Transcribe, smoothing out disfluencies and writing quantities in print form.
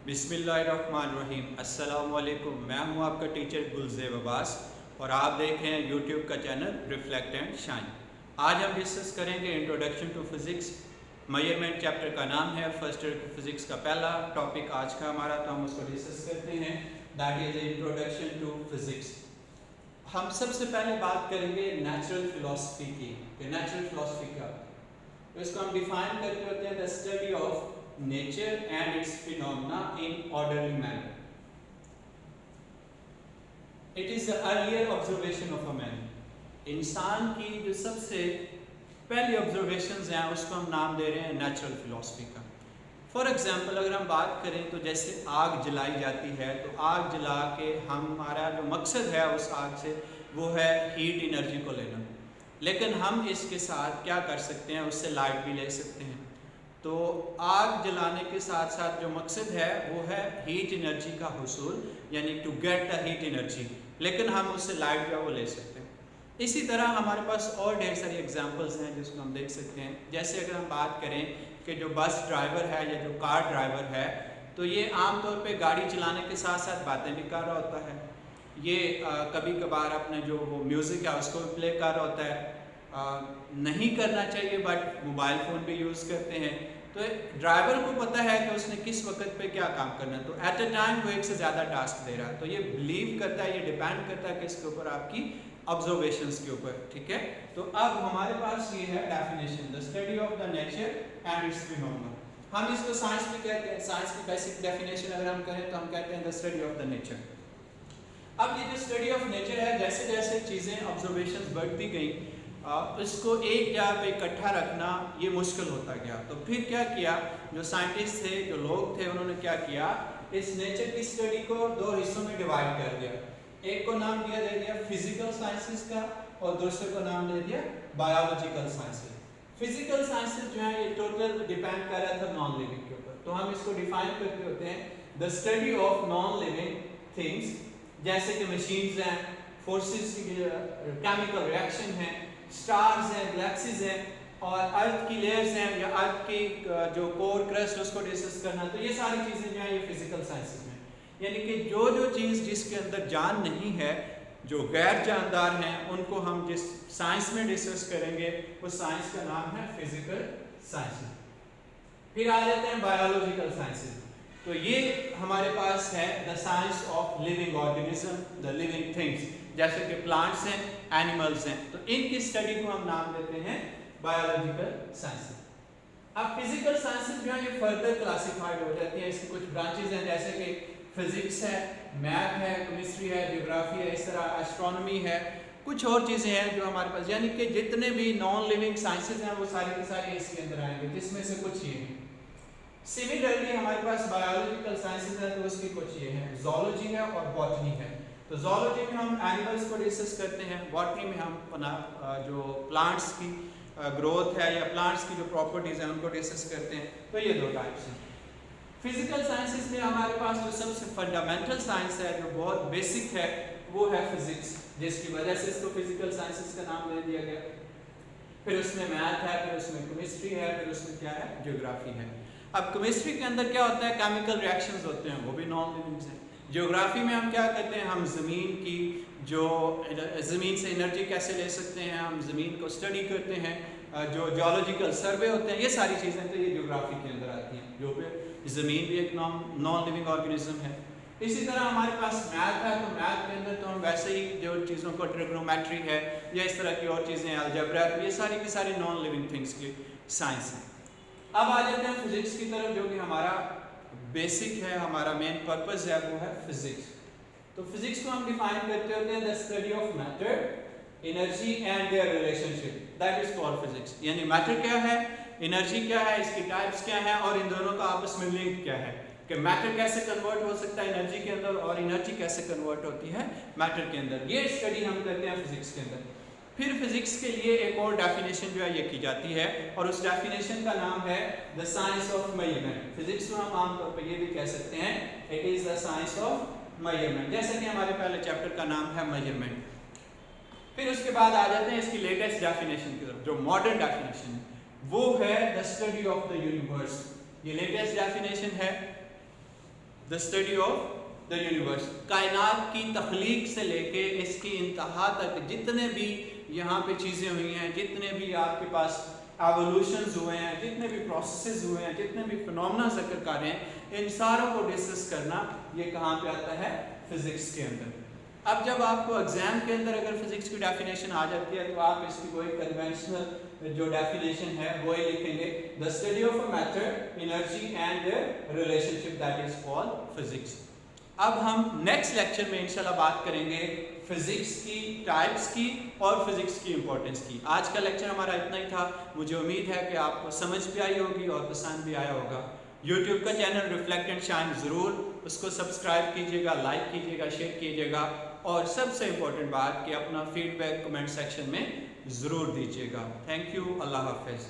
बिस्मिल्लाहिर्रहमानिर्रहीम। अस्सलामुअलैकुम। मैं हूं आपका टीचर गुलज़ेब अब्बास और आप देख रहे हैं यूट्यूब का चैनल रिफ्लेक्ट एंड शाइन। आज हम डिस्कस करेंगे introduction to physics. Measurement chapter का नाम है फर्स्ट ईयर फिज़िक्स का पहला टॉपिक आज का हमारा, तो हम उसको डिस्कस करते हैं, that is introduction to physics. हम सबसे पहले बात करेंगे नेचुरल फिलॉसफी की, कि नेचुरल फिलॉसफी क्या होती है। तो इसको हम डिफाइन करते होते हैं the study of nature and its phenomena in orderly manner. It is the earlier observation of a man. इंसान की जो सबसे पहली ऑब्जर्वेशंस हैं उसको हम नाम दे रहे हैं नेचुरल फिलॉसफी का। फॉर एग्जांपल अगर हम बात करें तो जैसे आग जलाई जाती है, तो आग जला के हमारा जो मकसद है उस आग से वो है हीट एनर्जी को लेना, लेकिन हम इसके साथ क्या कर सकते हैं, उससे लाइट भी ले सकते हैं। तो आग जलाने के साथ साथ जो मकसद है वो है हीट एनर्जी का हुसूल, यानी to get the heat energy, लेकिन हम उससे लाइट जो वो ले सकते हैं। इसी तरह हमारे पास और ढेर सारी एग्जांपल्स हैं जिसको हम देख सकते हैं। जैसे अगर हम बात करें कि जो बस ड्राइवर है या जो कार ड्राइवर है, तो ये आमतौर पे गाड़ी चलाने के साथ साथ बातें भी कर रहा होता है। ये कभी कभार अपने जो वो म्यूज़िक है उसको भी प्ले कर रहा होता है। नहीं करना चाहिए बट मोबाइल फ़ोन भी यूज़ करते हैं। तो ड्राइवर को पता है कि उसने किस वक्त पे क्या काम करना है, तो एट अ टाइम वो एक से ज़्यादा टास्क दे रहा है। तो ये बिलीव करता है, ये डिपेंड करता है किसके ऊपर, आपकी ऑब्जर्वेशंस के ऊपर। ठीक है, तो अब हमारे पास ये है definition, the study of the nature and it's phenomena. हम इसको साइंस में कहते हैं, साइंस की बेसिक डेफिनेशन अगर हम करें तो हम कहते हैं the study of the nature. अब ये जो स्टडी ऑफ नेचर है, जैसे जैसे चीज़ें ऑब्जर्वेशंस बढ़ती गई, इसको एक जगह पे इकट्ठा रखना ये मुश्किल होता गया। तो फिर क्या किया, जो साइंटिस्ट थे, जो लोग थे, उन्होंने क्या किया, इस नेचर की स्टडी को दो हिस्सों में डिवाइड कर दिया। एक को नाम दे दिया फिजिकल साइंसेस का और दूसरे को नाम दे दिया बायोलॉजिकल साइंसेस। फिजिकल साइंसेस जो है ये टोटल डिपेंड कर रहा था नॉन लिविंग के ऊपर। तो हम इसको डिफाइन करते होते हैं the study of non living things, जैसे कि मशीन्स हैं, फोर्सेस की केमिकल रिएक्शन है, स्टार्स हैं, गैलेक्सीज हैं, और अर्थ की लेयर्स हैं या अर्थ की जो कोर क्रस्ट उसको डिस्कस करना। तो ये सारी चीज़ें जो हैं ये फिजिकल साइंसेस में, यानी कि जो जो चीज़ जिसके अंदर जान नहीं है, जो गैर जानदार हैं, उनको हम जिस साइंस में डिस्कस करेंगे उस साइंस का नाम है फिजिकल साइंसेस। फिर आ जाते हैं बायोलॉजिकल साइंसेस। तो ये हमारे पास है the science of living organism, the living things, जैसे कि प्लांट्स हैं, एनिमल्स हैं। तो इनकी स्टडी को हम नाम देते हैं बायोलॉजिकल साइंसेस। अब फिजिकल साइंसेस जो है ये फर्दर क्लासिफाइड हो जाती हैं, इसकी कुछ ब्रांचेस हैं, जैसे कि फिजिक्स है, मैथ है, केमिस्ट्री है, ज्योग्राफी है, इस तरह एस्ट्रोनॉमी है, कुछ और चीज़ें हैं जो हमारे पास, यानी कि जितने भी नॉन लिविंग साइंसेस हैं वो सारे के सारे इसके अंदर आएंगे, जिसमें से कुछ ये हैं। सिमिलरली हमारे पास बायोलॉजिकल साइंसेस है, तो उसकी कुछ ये हैं, ज़ूलॉजी है और बॉटनी है। तो ज़ूलॉजी में हम एनिमल्स को डिस्कस करते हैं, बॉटनी में हम जो प्लांट्स की ग्रोथ है या प्लांट्स की जो प्रॉपर्टीज़ हैं उनको डिस्कस करते हैं। तो ये दो टाइप्स हैं। फिजिकल साइंसेस में हमारे पास जो सबसे फंडामेंटल साइंस है, जो बहुत बेसिक है, वो है फिजिक्स, जिसकी वजह से इसको फिजिकल साइंसेस का नाम दे दिया गया। फिर उसमें मैथ है, फिर उसमें केमिस्ट्री है, फिर उसमें क्या है, ज्योग्राफी है। अब केमिस्ट्री के अंदर क्या होता है, केमिकल रिएक्शंस होते हैं, वो भी नॉन लिविंग हैं। ज्योग्राफी में हम क्या करते हैं, हम ज़मीन की जो ज़मीन से एनर्जी कैसे ले सकते हैं, हम ज़मीन को स्टडी करते हैं, जो जियोलॉजिकल सर्वे होते हैं, ये सारी चीज़ें तो ये ज्योग्राफी के अंदर आती हैं, जो कि ज़मीन भी एक नॉन लिविंग ऑर्गेनिज्म है। इसी तरह हमारे पास मैथ है, तो मैथ के अंदर तो हम वैसे ही जो चीज़ों को ट्रिग्नोमेट्री है या इस तरह की और चीज़ें, अलजेब्रा, तो ये सारी की सारी नॉन लिविंग थिंग्स की साइंस है। अब आ जाते हैं फिजिक्स की तरफ, जो कि हमारा बेसिक है, हमारा मेन पर्पस है, वो है फिजिक्स। तो फिजिक्स को हम डिफाइन करते होते हैं the study of matter, energy and their relationship, that is called physics. यानी मैटर क्या है, एनर्जी क्या है, इसकी टाइप्स क्या है, और इन दोनों का आपस में लिंक क्या है, कि मैटर कैसे कन्वर्ट हो सकता है एनर्जी के अंदर और एनर्जी कैसे कन्वर्ट होती है मैटर के अंदर। ये स्टडी हम करते हैं फिजिक्स के अंदर। फिर फिजिक्स के लिए एक और डेफिनेशन जो है ये की जाती है, और उस डेफिनेशन का नाम है the science of measurement. Physics में हम आमतौर पर ये भी कह सकते हैं it is the science of measurement, जैसे कि हमारे पहले चैप्टर का नाम है मेजरमेंट। फिर उसके बाद आ जाते हैं इसकी लेटेस्ट डेफिनेशन की तरफ, जो मॉडर्न डेफिनेशन है वो है the study of the universe. ये लेटेस्ट डेफिनेशन है। The study of the universe, कायनात की तख्लीक से लेके इसकी इंतहा तक जितने भी यहाँ पे चीज़ें हुई हैं, जितने भी आपके पास एवोल्यूशंस हुए हैं, जितने भी प्रोसेसेस हुए हैं, जितने भी फिनोमेना ज़िक्र कर रहे हैं, इन सारों को डिस्कस करना ये कहाँ पे आता है? फिज़िक्स के अंदर। अब जब आपको एग्जाम के अंदर अगर फिजिक्स की डेफिनेशन आ जाती है तो आप इसकी कोई कन्वेंशनल जो डेफिनेशन है वो ही लिखेंगे, the study of a matter, energy and relationship that is called physics. अब हम नेक्स्ट लेक्चर में इंशाल्लाह बात करेंगे फिजिक्स की टाइप्स की और फिजिक्स की इंपॉर्टेंस की। आज का लेक्चर हमारा इतना ही था। मुझे उम्मीद है कि आपको समझ भी आई होगी और पसंद भी आया होगा। यूट्यूब का चैनल रिफ्लेक्ट एंड शाइन ज़रूर उसको सब्सक्राइब कीजिएगा, लाइक कीजिएगा, शेयर कीजिएगा और सबसे इम्पोर्टेंट बात कि अपना फीडबैक कमेंट सेक्शन में ज़रूर दीजिएगा। थैंक यू, अल्लाह हाफ़िज़।